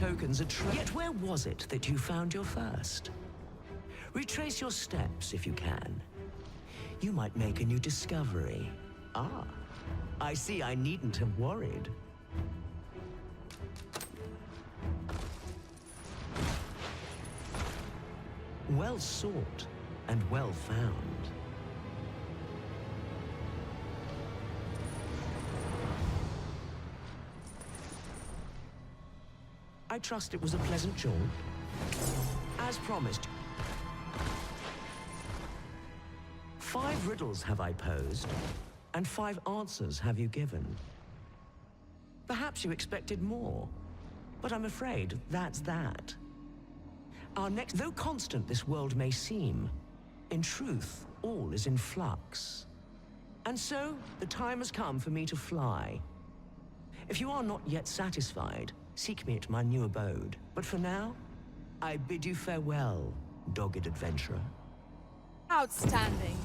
tokens Yet where was it that you found your first? Retrace your steps if you can. You might make a new discovery. Ah, I see I needn't have worried. Well sought and well found. I trust it was a pleasant jaunt. As promised. 5 riddles have I posed, and 5 answers have you given. Perhaps you expected more, but I'm afraid that's that. Though constant this world may seem, in truth, all is in flux. And so, the time has come for me to fly. If you are not yet satisfied, seek me at my new abode. But for now, I bid you farewell, dogged adventurer. Outstanding.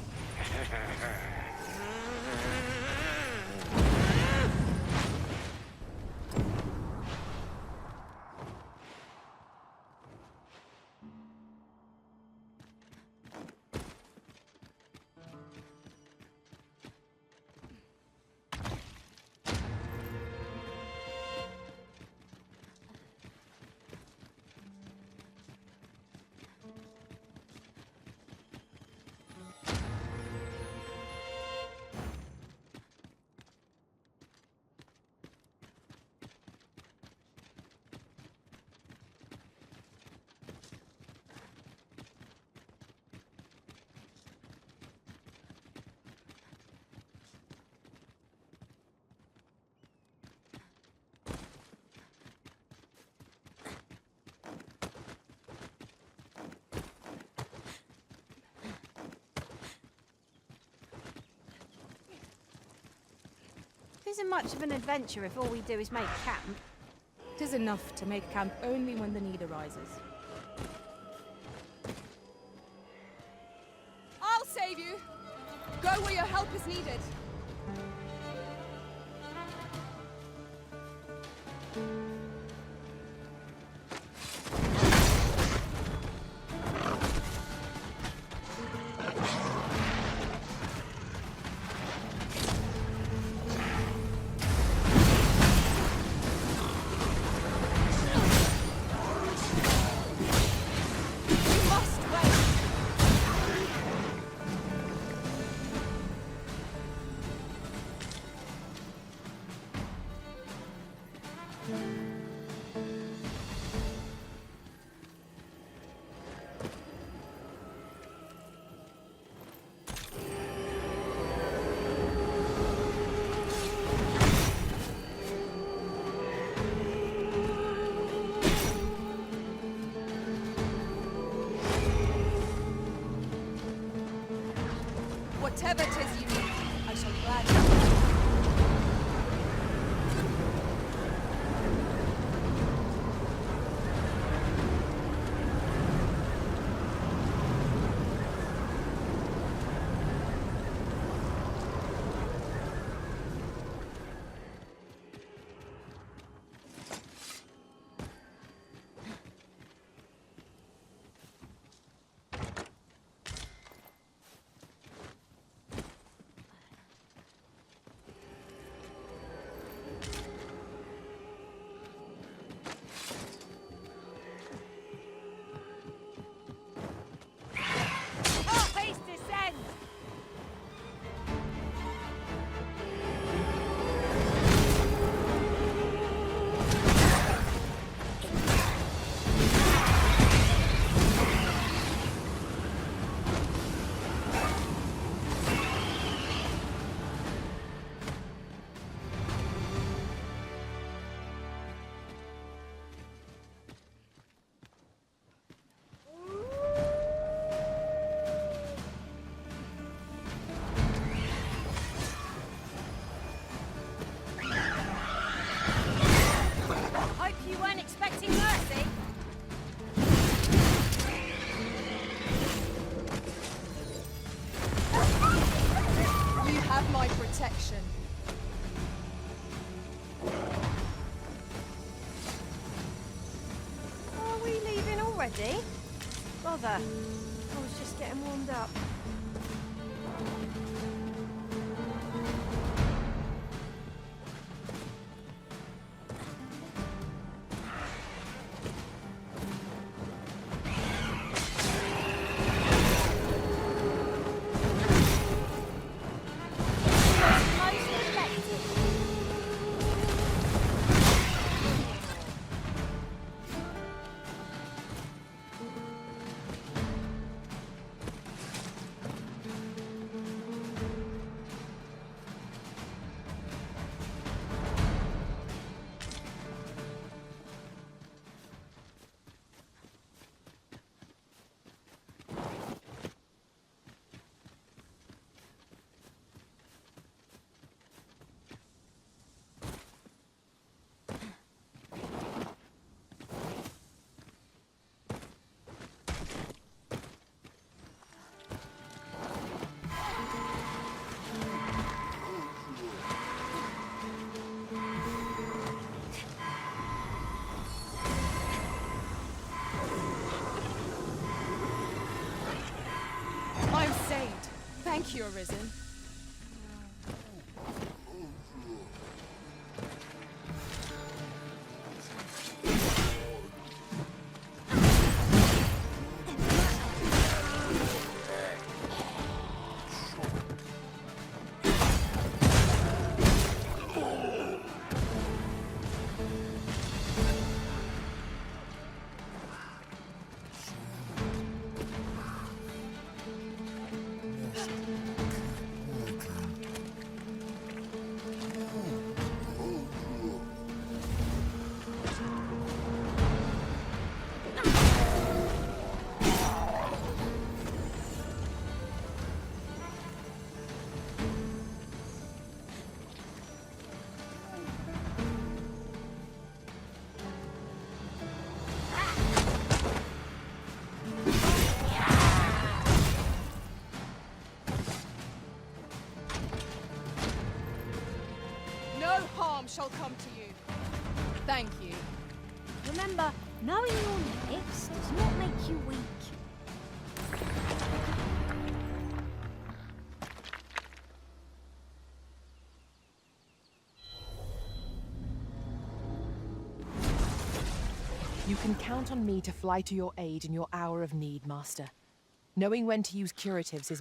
Isn't much of an adventure if all we do is make camp. It is enough to make camp only when the need arises. I'll save you! Go where your help is needed. Whatever it is you need, I shall gladly. Protection. ready. Bother. I was just getting warmed up. I'm saved. Thank you, Arisen. No harm shall come to you. Thank you. Remember, knowing your limits does not make you weak. You can count on me to fly to your aid in your hour of need, Master. Knowing when to use curatives is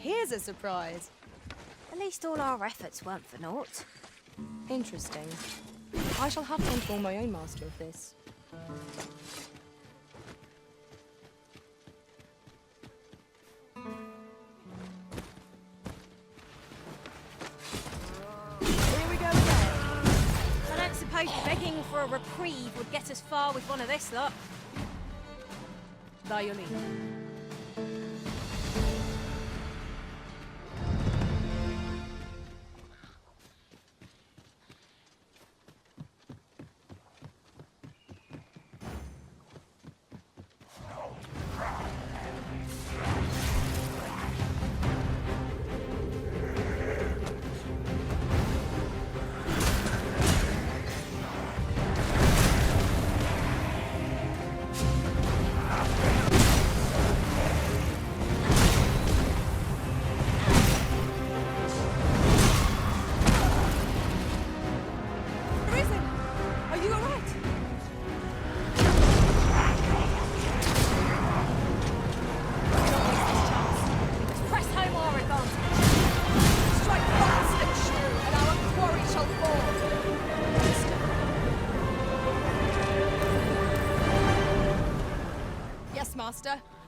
Here's a surprise. At least all our efforts weren't for naught. Interesting. I shall have to inform my own master of this. Here we go again. I don't suppose begging for a reprieve would get us far with one of this lot. By your leave.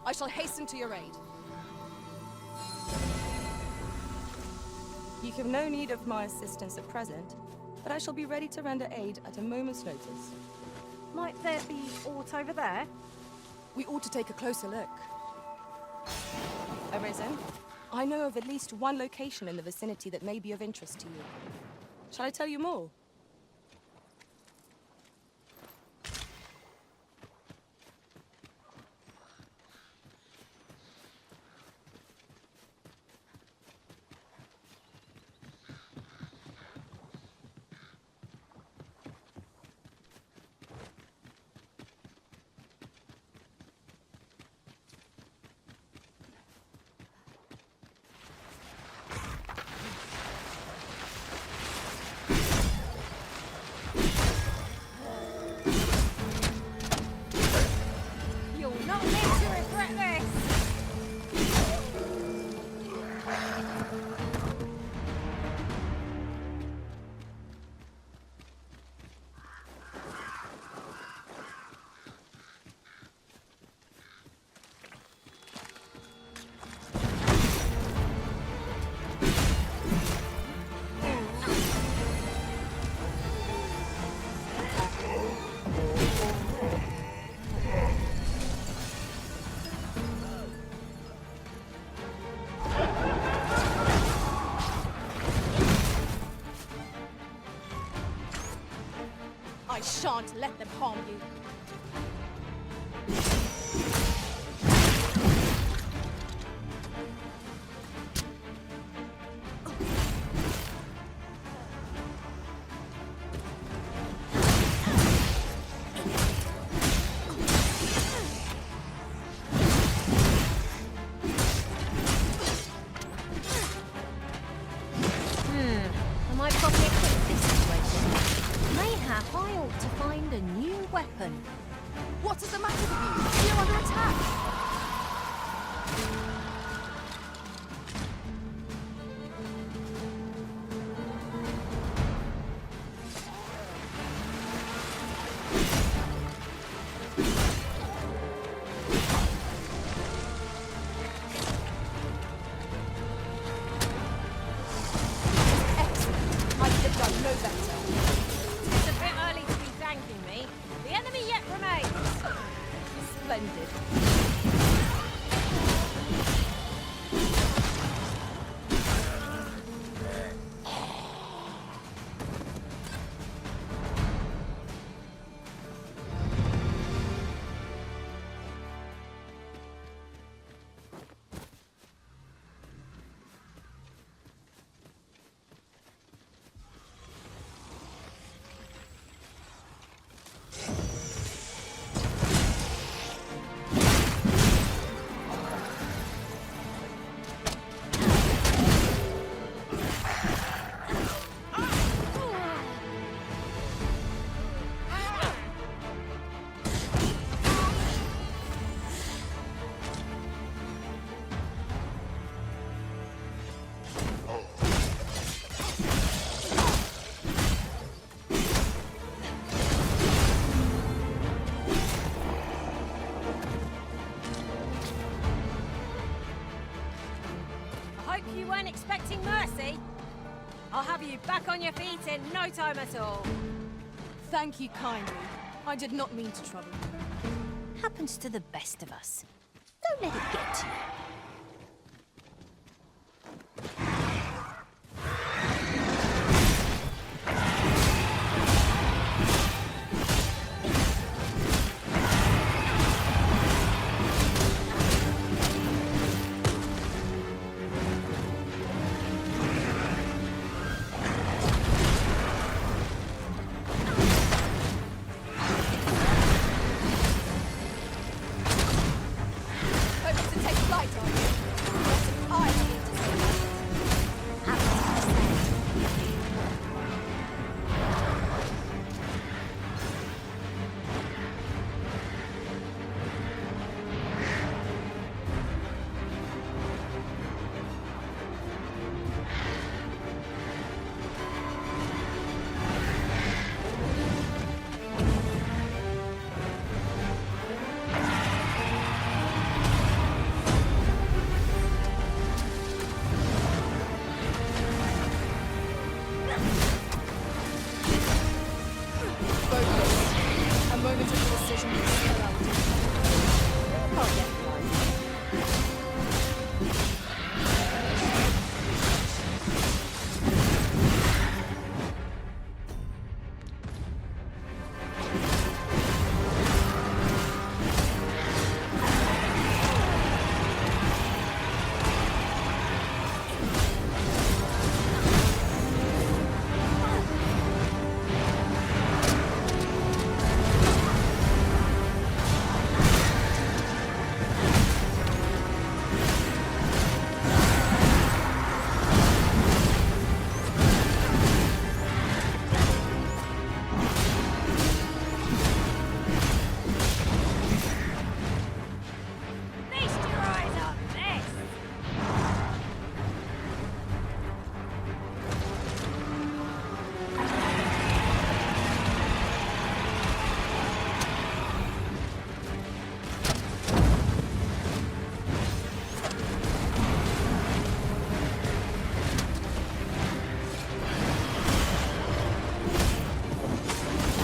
I shall hasten to your aid. You have no need of my assistance at present, but I shall be ready to render aid at a moment's notice. Might there be aught over there? We ought to take a closer look. Arisen, I know of at least one location in the vicinity that may be of interest to you. Shall I tell you more? You'll not live to regret this! I shan't let them harm you. I might probably equip this situation. Mayhap I ought to find a new weapon. What is the matter with you? You're under attack! Excellent. I could have done no better. It's a bit early to be thanking me. The enemy yet remains. Splendid. I hope you weren't expecting mercy. I'll have you back on your feet in no time at all. Thank you kindly. I did not mean to trouble you. Happens to the best of us. Don't let it get to you. Hoping to take flight, version of the spell I will do. I'll get one. Feast your eyes on this!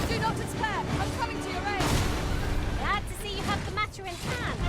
Do not despair! I'm coming to your aid! Glad to see you have the matter in hand.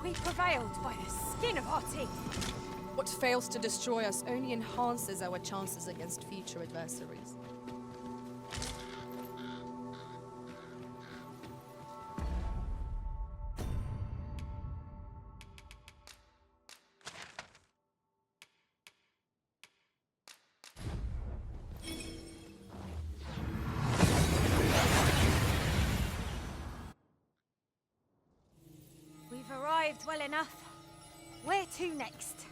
We prevailed by the skin of our teeth. What fails to destroy us only enhances our chances against future adversaries. We've arrived well enough. Where to next?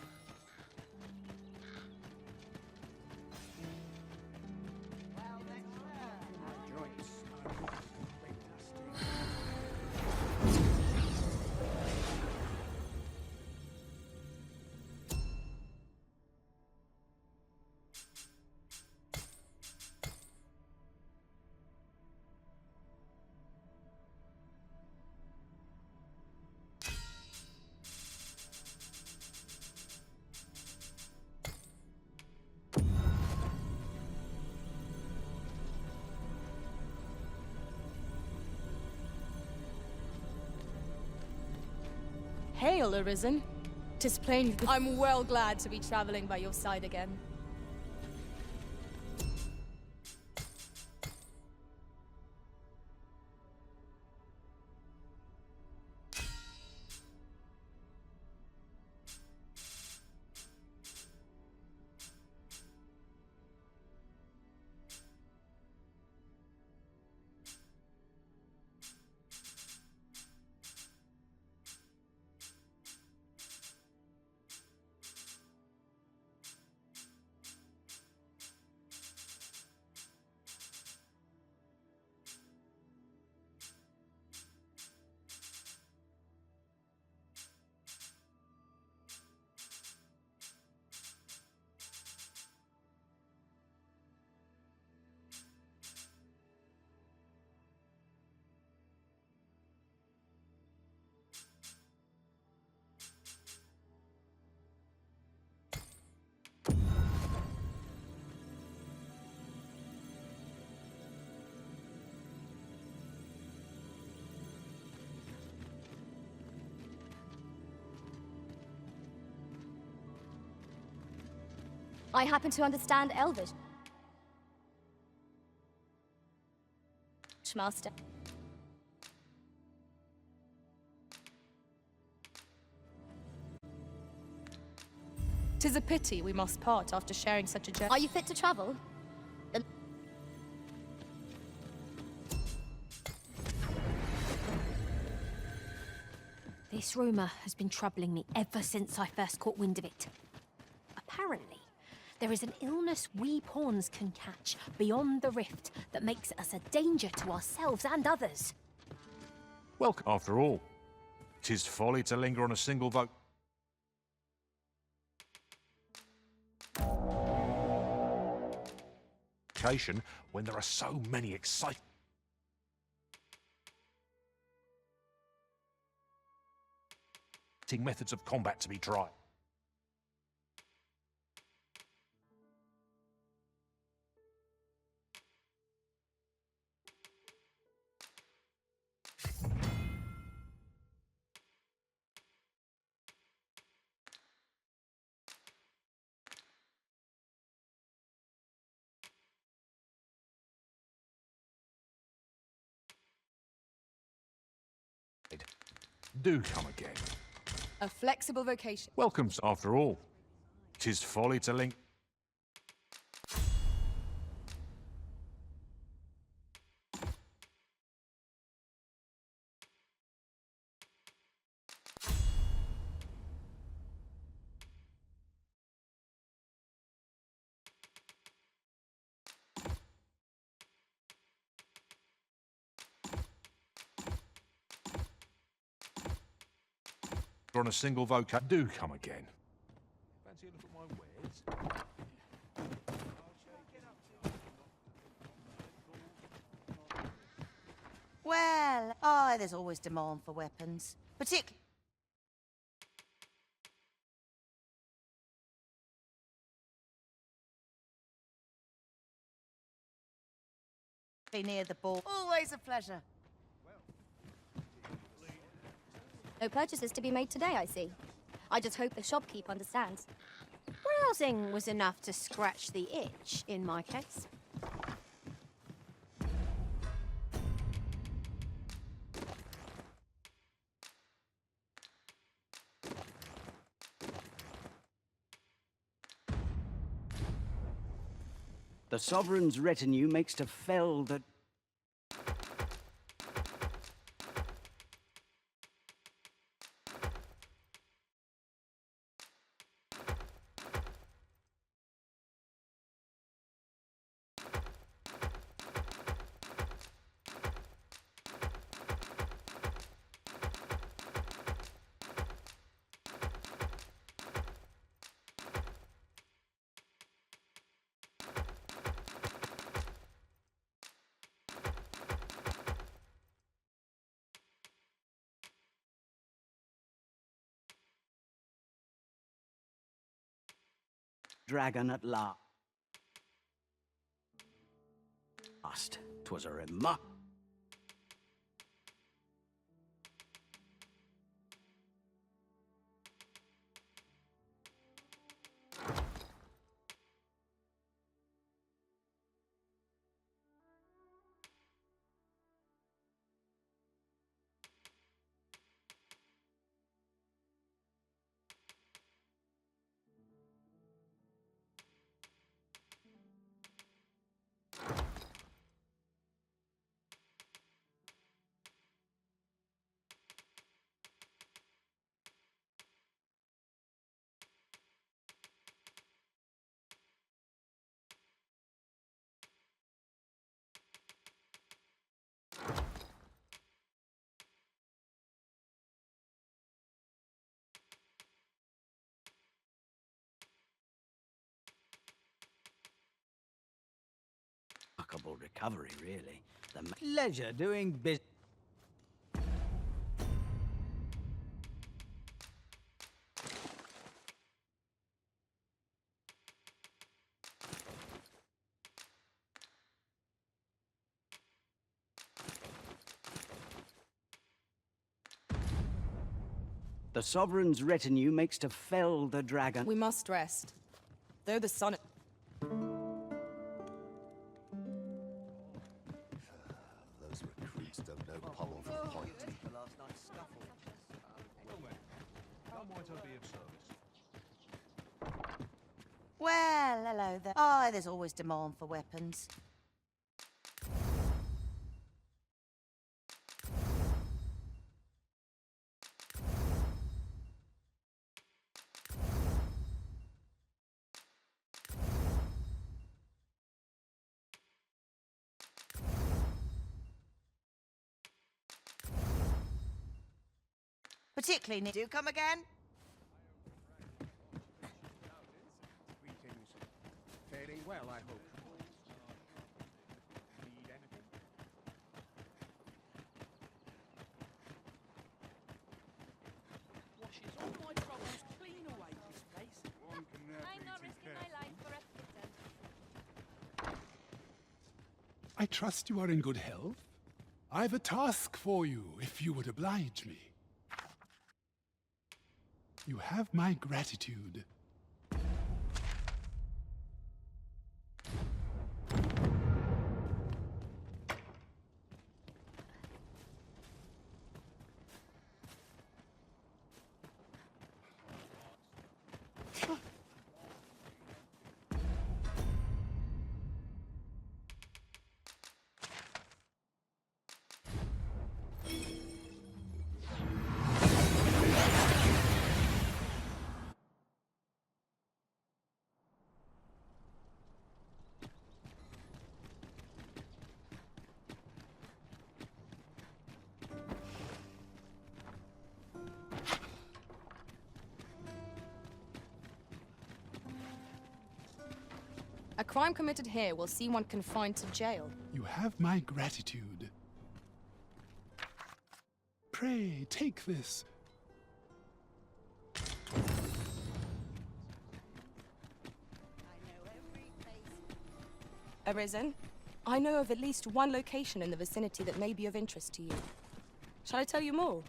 Hail, Arisen. 'Tis plain you've been— I'm well glad to be traveling by your side again. I happen to understand Elvish. Master. 'Tis a pity we must part after sharing such a journey. Are you fit to travel? This rumour has been troubling me ever since I first caught wind of it. Apparently, there is an illness we pawns can catch beyond the rift that makes us a danger to ourselves and others. Well, after all, 'Tis folly to linger on a single vocation when there are so many exciting methods of combat to be tried. Do come again. A flexible vocation. Welcome, after all. 'Tis folly to link. On a single vocation. Do come again. Fancy a look at my wares? Well, there's always demand for weapons. Particularly near the ball. Always a pleasure. No purchases to be made today, I see. I just hope the shopkeep understands. Browsing was enough to scratch the itch, in my case. The Sovereign's retinue makes to fell the... dragon at last. 'Twas a remark. Remarkable recovery, really. The pleasure doing business. The Sovereign's retinue makes to fell the dragon. We must rest. Though the sun... Those recruits don't know pommel from point. How might I be of service? Well, hello there. There's always demand for weapons. Particularly, do come again? Greetings. Faring well, I hope. Need anything? Washes all my troubles clean away, this place. One can never I'm not risking my life for a kitten. I trust you are in good health. I've a task for you, if you would oblige me. You have my gratitude. A crime committed here will see one confined to jail. You have my gratitude. Pray, take this. Arisen, I know of at least one location in the vicinity that may be of interest to you. Shall I tell you more?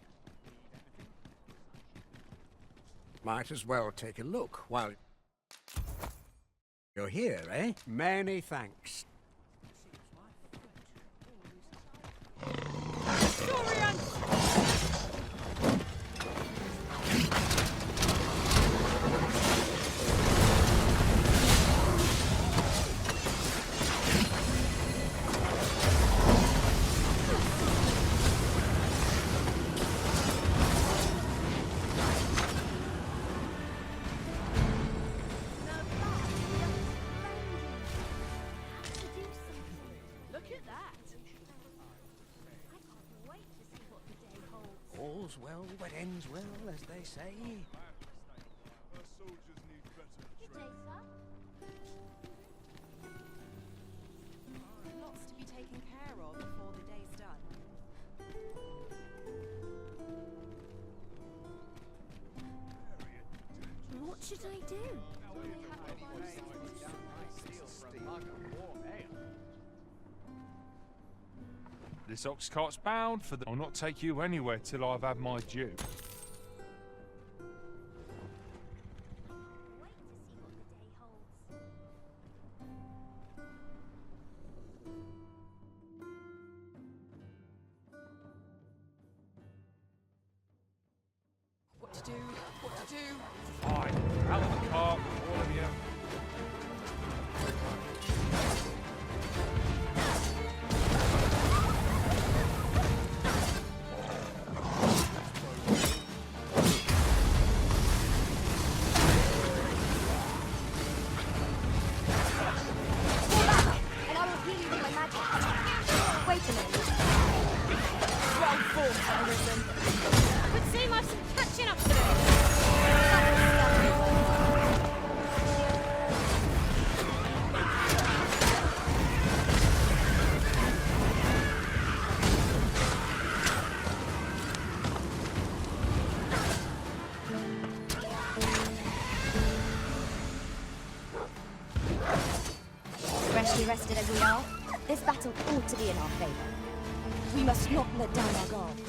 Might as well take a look while you're here, eh? Many thanks. All's well that ends well, as they say. Our soldiers need better Lots to be taken care of before the day's done. What should I do? This ox cart's bound for the... I'll not take you anywhere till I've had my due. What to do? What to do? Fine. Out of the cart, all of you. And I will heal you with my magic. Wait a minute. Well fought, Arisen. Would seem I've some catching up to do. Freshly rested as we are, this battle ought to be in our favor. We must not let down our guard.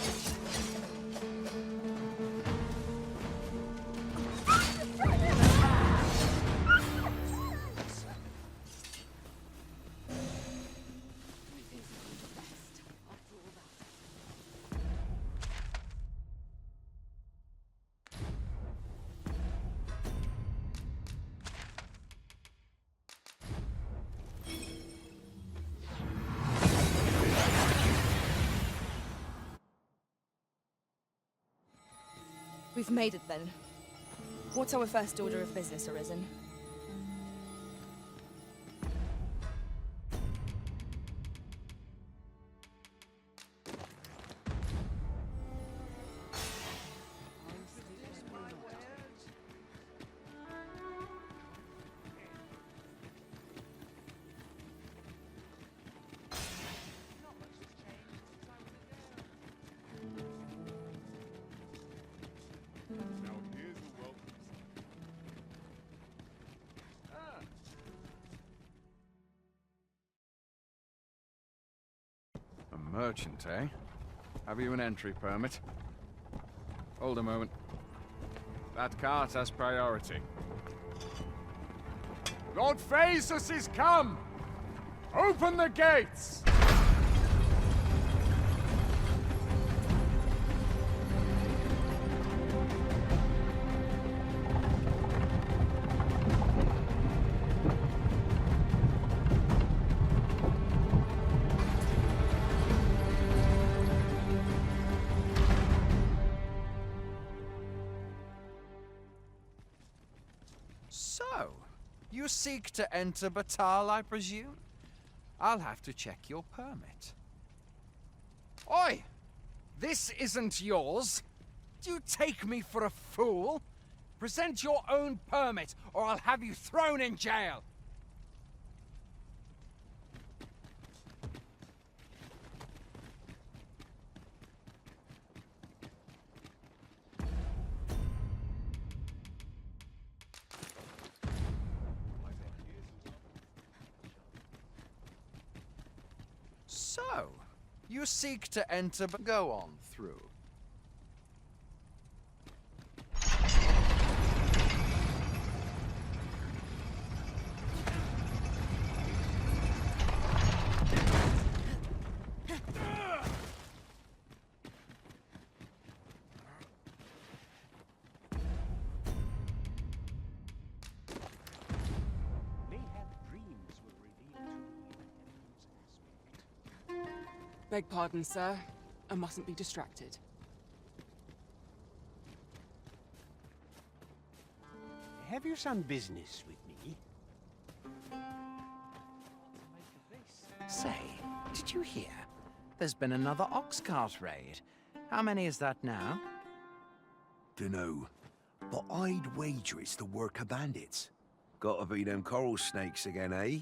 We've made it then. What's our first order of business, Arisen? Merchant, eh? Have you an entry permit? Hold a moment. That cart has priority. Lord Phaesus is come! Open the gates! So, you seek to enter Batal, I presume? I'll have to check your permit. Oi! This isn't yours! Do you take me for a fool? Present your own permit, or I'll have you thrown in jail! So, you seek to enter, but go on through. Beg pardon, sir. I mustn't be distracted. Have you some business with me? Say, did you hear? There's been another ox cart raid. How many is that now? Dunno, but I'd wager it's the work of bandits. Gotta be them coral snakes again, eh?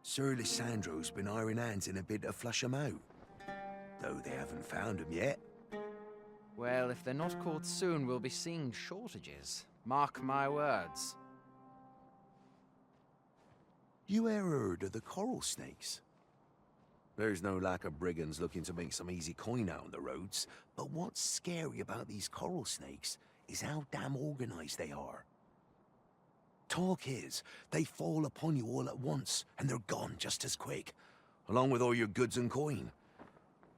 Sir Lysandro's been iron hands in a bid to flush 'em out. Though they haven't found 'em yet. Well, if they're not caught soon, we'll be seeing shortages. Mark my words. You e'er heard of the coral snakes? There's no lack of brigands looking to make some easy coin out on the roads, but what's scary about these coral snakes is how damn organized they are. Talk is, they fall upon you all at once, and they're gone just as quick, along with all your goods and coin.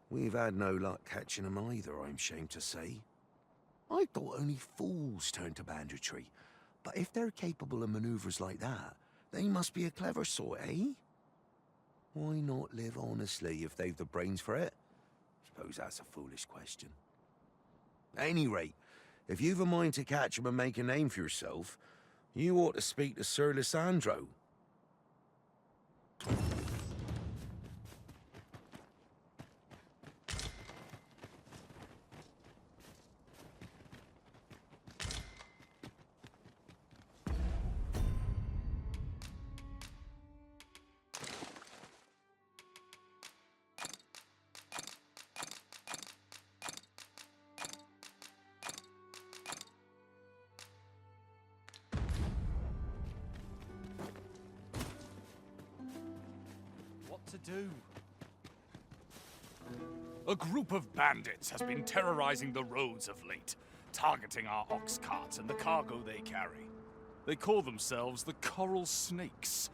We've had no luck catching them either, I'm ashamed to say. I thought only fools turned to banditry, but if they're capable of maneuvers like that, they must be a clever sort, eh? Why not live honestly if they've the brains for it? Suppose that's a foolish question. At any rate, if you've a mind to catch 'em and make a name for yourself, you ought to speak to Sir Lysandro. To do. A group of bandits has been terrorizing the roads of late, targeting our ox carts and the cargo they carry. They call themselves the Coral Snakes,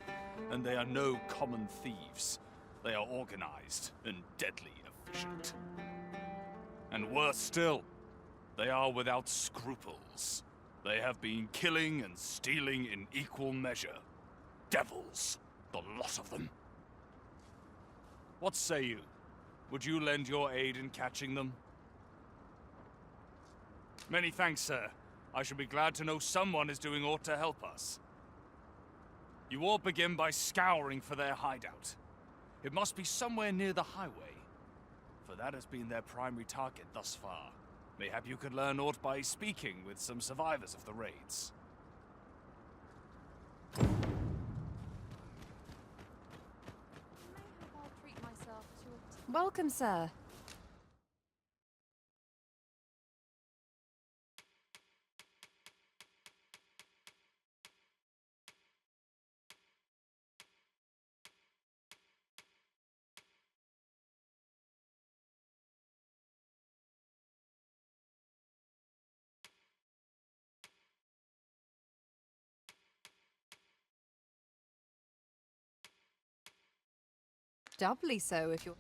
and they are no common thieves. They are organized and deadly efficient. And worse still, they are without scruples. They have been killing and stealing in equal measure. Devils, the lot of them. What say you? Would you lend your aid in catching them? Many thanks, sir. I shall be glad to know someone is doing aught to help us. You all begin by scouring for their hideout. It must be somewhere near the highway, for that has been their primary target thus far. Mayhap you could learn aught by speaking with some survivors of the raids. Welcome, sir. Doubly so if you're...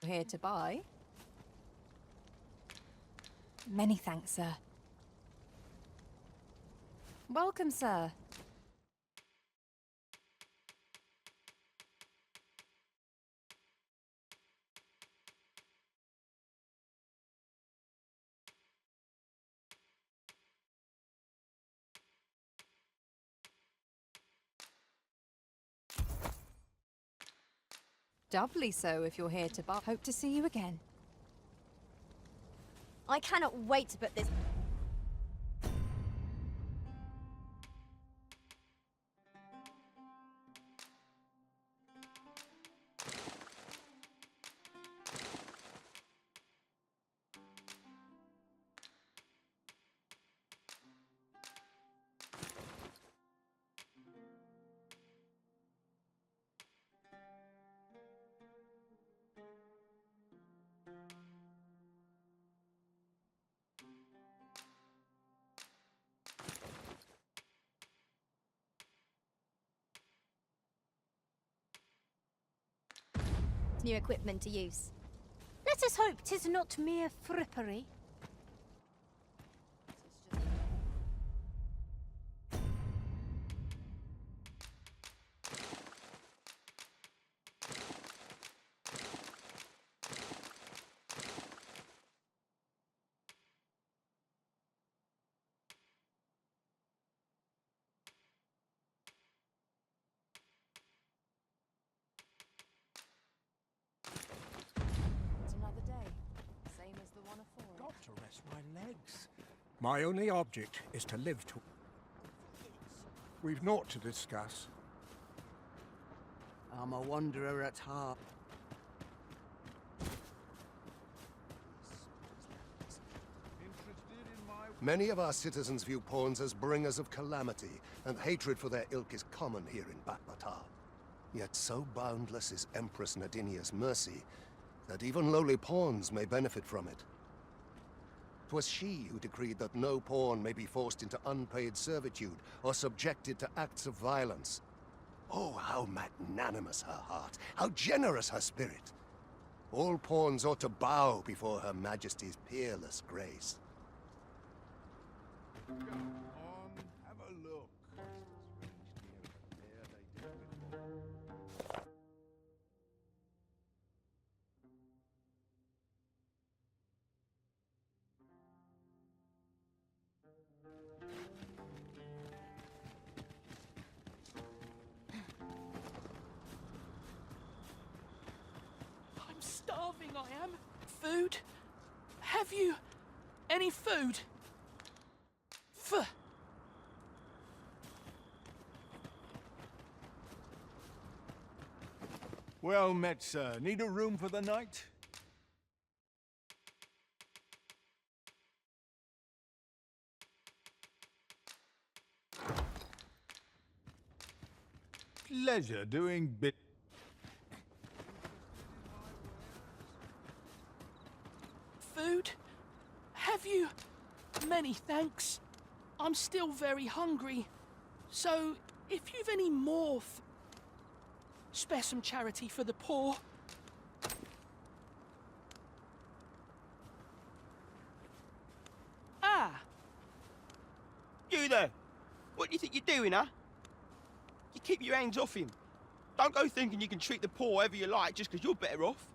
here to buy. Many thanks, sir. Welcome, sir. Doubly so if you're here to buy. Hope to see you again. I cannot wait to put this... new equipment to use. Let us hope 'tis not mere frippery. It's another day, same as the one afore. Got to rest my legs. My only object is to live to... We've naught to discuss. I'm a wanderer at heart. Many of our citizens view pawns as bringers of calamity, and hatred for their ilk is common here in Batar. Yet so boundless is Empress Nadinia's mercy, that even lowly pawns may benefit from it. 'Twas she who decreed that no pawn may be forced into unpaid servitude or subjected to acts of violence. Oh, how magnanimous her heart, how generous her spirit! All pawns ought to bow before Her Majesty's peerless grace. Have a look. I'm starving, I am. Food? Have you any food? Well met, sir. Need a room for the night? Pleasure doing bit. Food? Have you? Many thanks. I'm still very hungry. So, if you've any more spare some charity for the poor. Ah! You there! What do you think you're doing, huh? You keep your hands off him. Don't go thinking you can treat the poor however you like just because you're better off.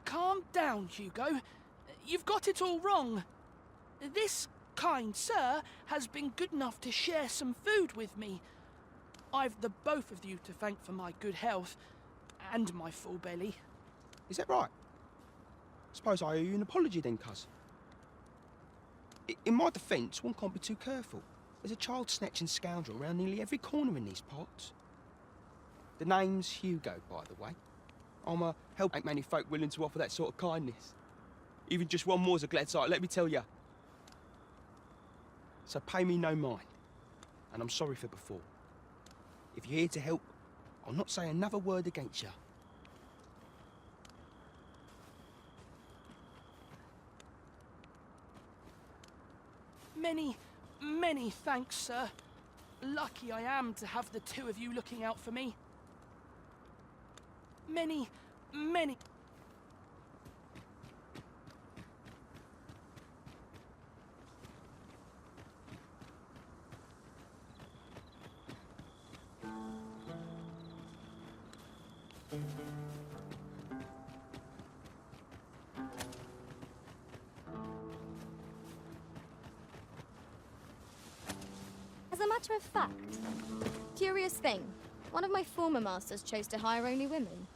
Calm down, Hugo. You've got it all wrong. This kind sir has been good enough to share some food with me. I've the both of you to thank for my good health and my full belly. Is that right? Suppose I owe you an apology then, cuz. In my defence, one can't be too careful. There's a child-snatching scoundrel around nearly every corner in these parts. The name's Hugo, by the way. I'm help ain't many folk willing to offer that sort of kindness. Even just one more's a glad sight, let me tell you. So pay me no mind, and I'm sorry for before. If you're here to help, I'll not say another word against you. Many, many thanks, sir. Lucky I am to have the two of you looking out for me. Many, many... As a matter of fact, curious thing, one of my former masters chose to hire only women.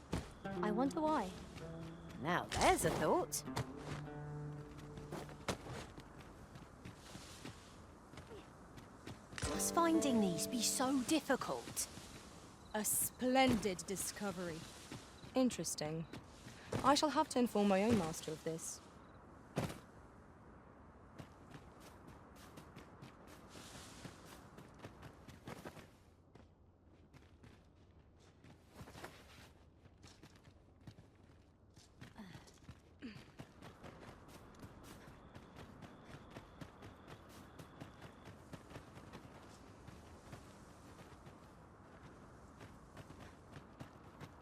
I wonder why. Now there's a thought. Must finding these be so difficult? A splendid discovery. Interesting. I shall have to inform my own master of this.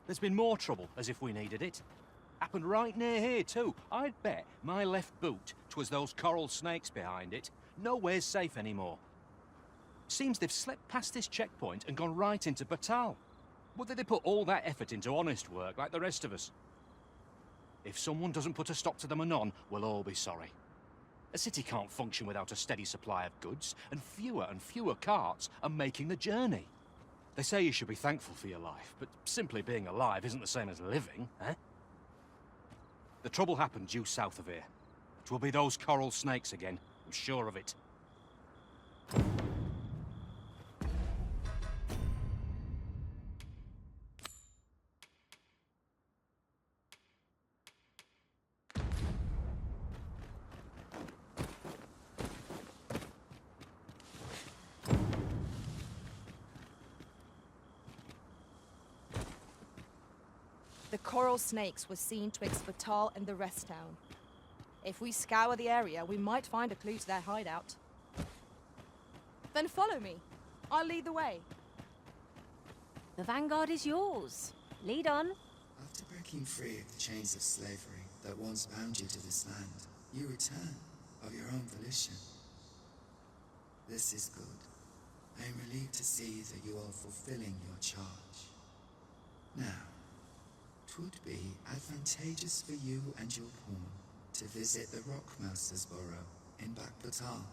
There's been more trouble, as if we needed it. Happened right near here, too. I'd bet my left boot 'twas those coral snakes behind it. Nowhere's safe anymore. Seems they've slept past this checkpoint and gone right into Batal. Would they put all that effort into honest work like the rest of us? If someone doesn't put a stop to them anon, we'll all be sorry. A city can't function without a steady supply of goods, and fewer carts are making the journey. They say you should be thankful for your life, but simply being alive isn't the same as living, eh? The trouble happened due south of here. 'Twill be those coral snakes again, I'm sure of it. The coral snakes were seen twixt Batal and the rest town. If we scour the area, we might find a clue to their hideout. Then follow me. I'll lead the way. The vanguard is yours. Lead on. After breaking free of the chains of slavery that once bound you to this land, you return of your own volition. This is good. I am relieved to see that you are fulfilling your charge. Now, 'twould be advantageous for you and your pawn to visit the Rockmouser's burrow in Batal.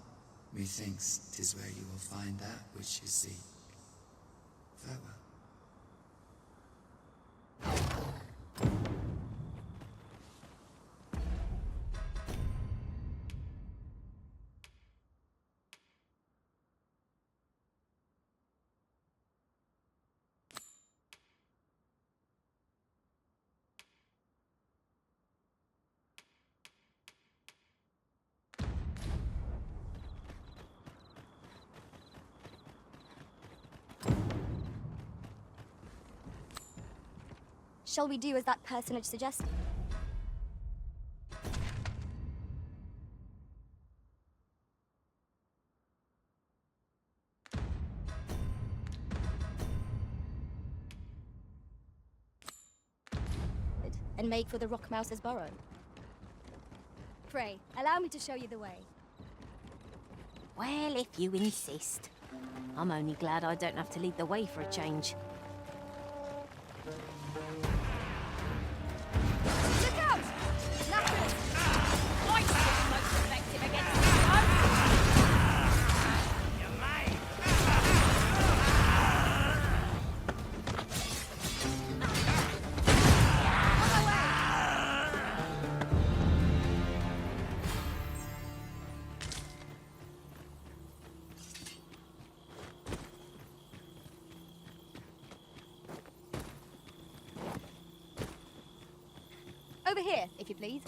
Methinks 'tis where you will find that which you seek. Farewell. Shall we do as that personage suggested? And make for the Rockmouser's burrow. Pray, allow me to show you the way. Well, if you insist. I'm only glad I don't have to lead the way for a change. Look out! Knackers! White is most effective against the Over here, if you please.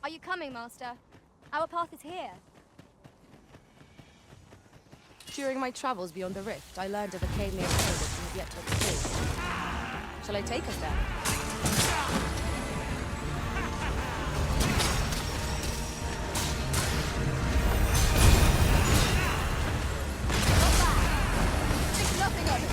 Are you coming, Master? Our path is here. During my travels beyond the rift, I learned of a cave near here that we have yet to explore. Shall I take us there? Think nothing of it.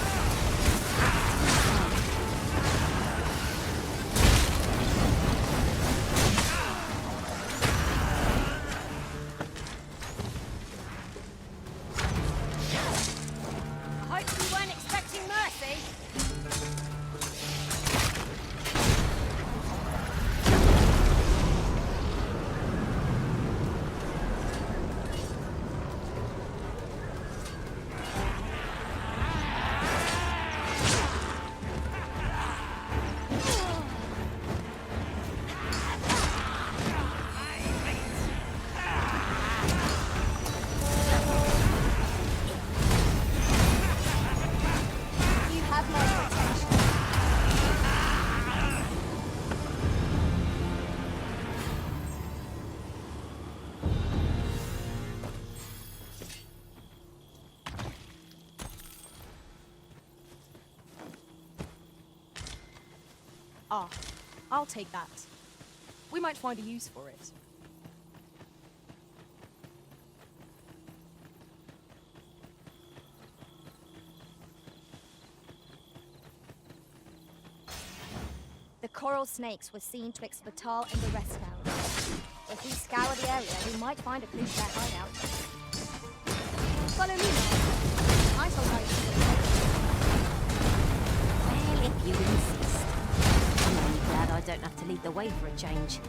I hope you weren't expecting mercy. You have my protection. Ah, I'll take that. We might find a use for it. The coral snakes were seen twixt Batal and the rest now. If we scour the area, we might find a clue to their hideout. Follow me, Master. I shall guide you to the place. Well, if you insist. I'm only glad I don't have to lead the way for a change.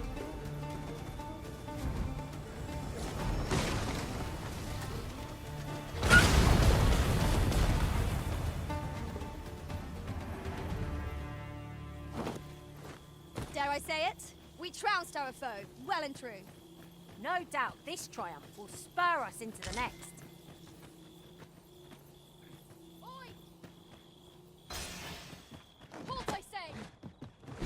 Dare I say it? We trounced our foe, well and true. No doubt this triumph will spur us into the next. Halt, I say!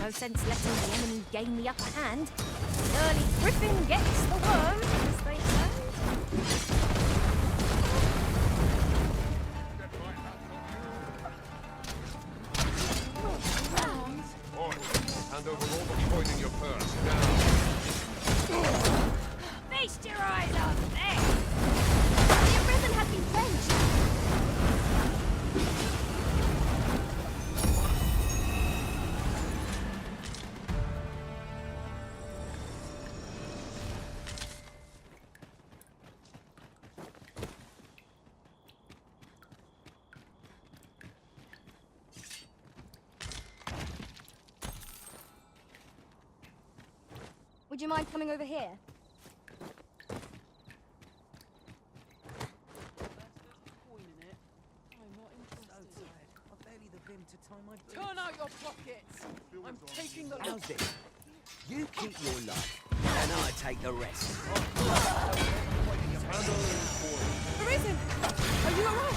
No sense letting the enemy gain the upper hand. The early griffin gets the worm, as they say. Oi, hand over all the coin in your purse, now. Feast your eyes on this! The arisen has been quenched! Would you mind coming over here? Turn out your pockets! I'm taking the How's this? You keep your life, and I take the rest. Arisen! Are you alright?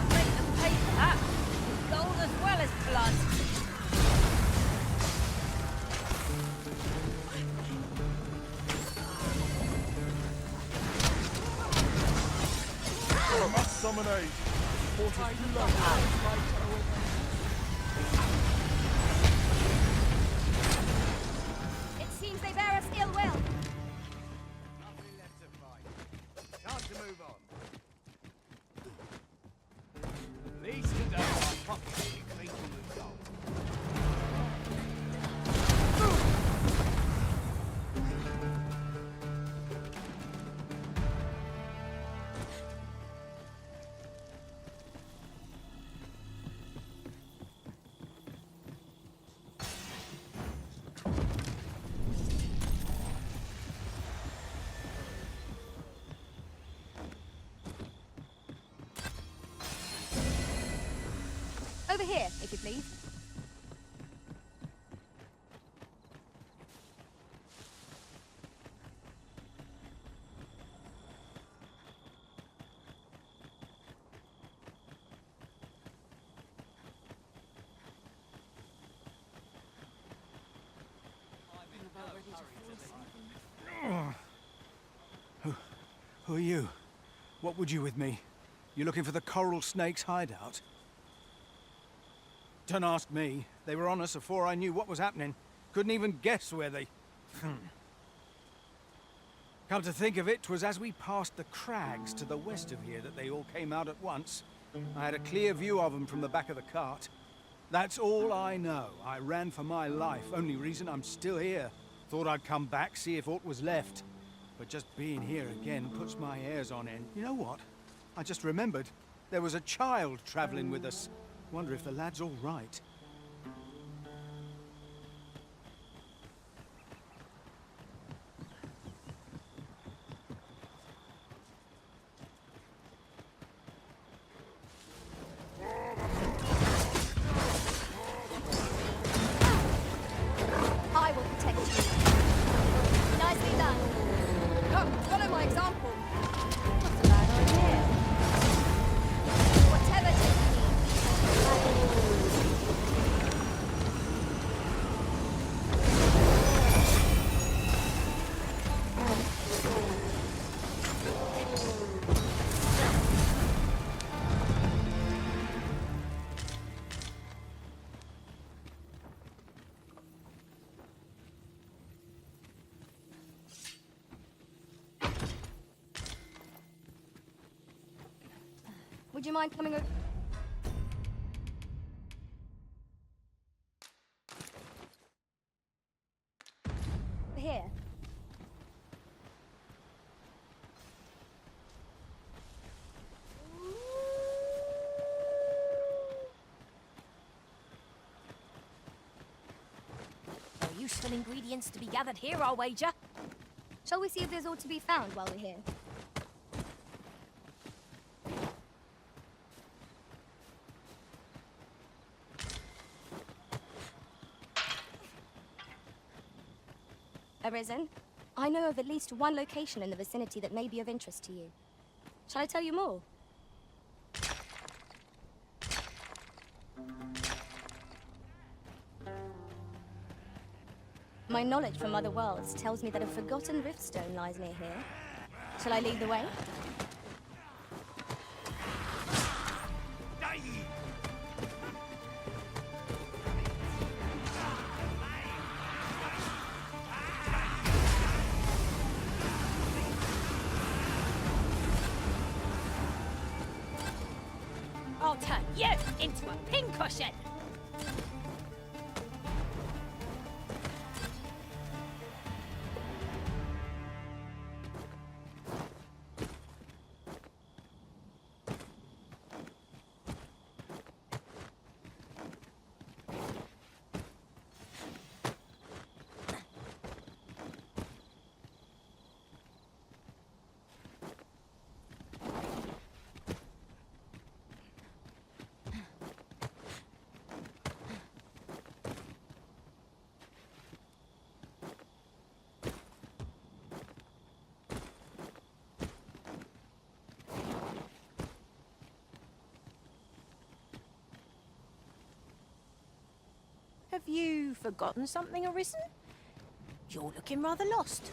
Make them pay for that. Gold as well as blood. I must summon aid. Port is too low. It seems they bear us ill will. Over here, if you please. Who are you? What would you with me? You looking for the coral snake's hideout? Don't ask me. They were on us before I knew what was happening. Couldn't even guess where they... Come to think of it, 'twas as we passed the crags to the west of here that they all came out at once. I had a clear view of them from the back of the cart. That's all I know. I ran for my life. Only reason I'm still here. Thought I'd come back, see if aught was left. But just being here again puts my hairs on end. You know what? I just remembered. There was a child traveling with us. Wonder if the lad's all right. I will protect you. Nicely done. Come, follow my example. Not a bad idea. Whatever takes Would you mind coming over? Here. No useful ingredients to be gathered here, I'll wager. Shall we see if there's aught to be found while we're here? Arisen, I know of at least one location in the vicinity that may be of interest to you. Shall I tell you more? My knowledge from other worlds tells me that a forgotten riftstone lies near here. Shall I lead the way? I'll turn you into a pincushion! Have you forgotten something, Arisen? You're looking rather lost.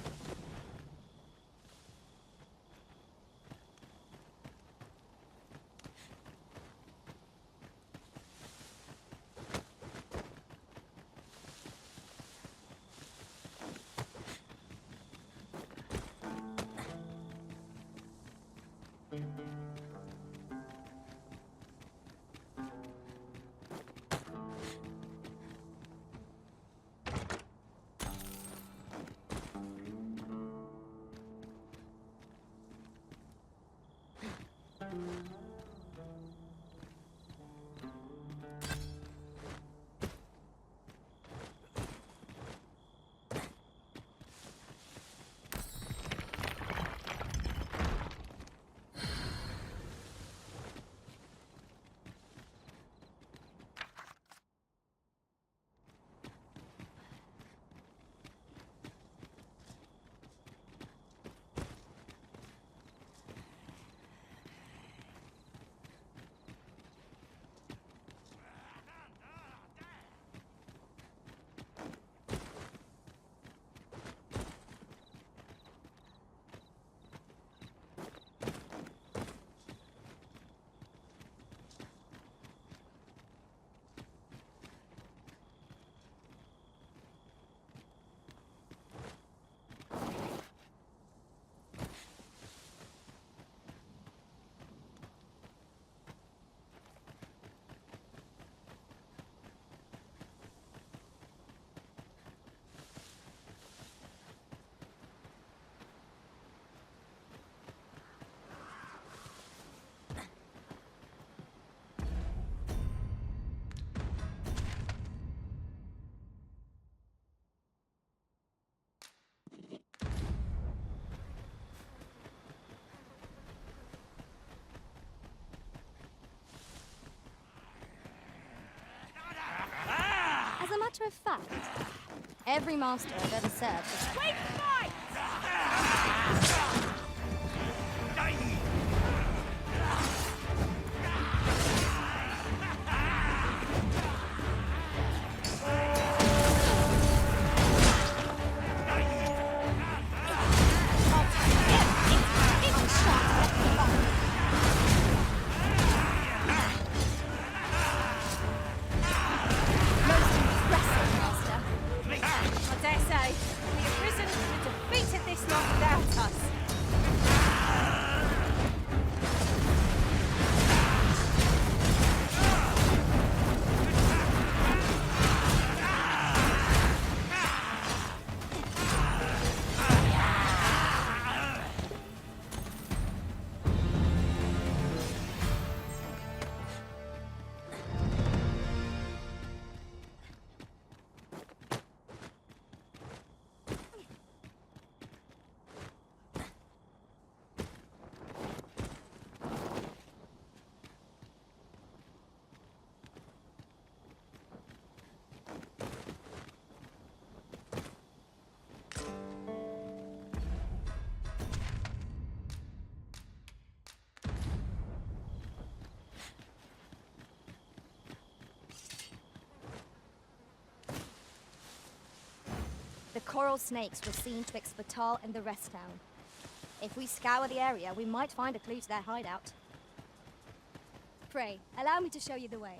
of fact, every master I've ever served was... Wait, fight! I dare say, we have risen and defeated this lot without us. The coral snakes were seen twixt Batal and the rest town. If we scour the area, we might find a clue to their hideout. Pray, allow me to show you the way.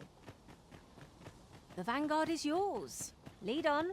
The vanguard is yours. Lead on.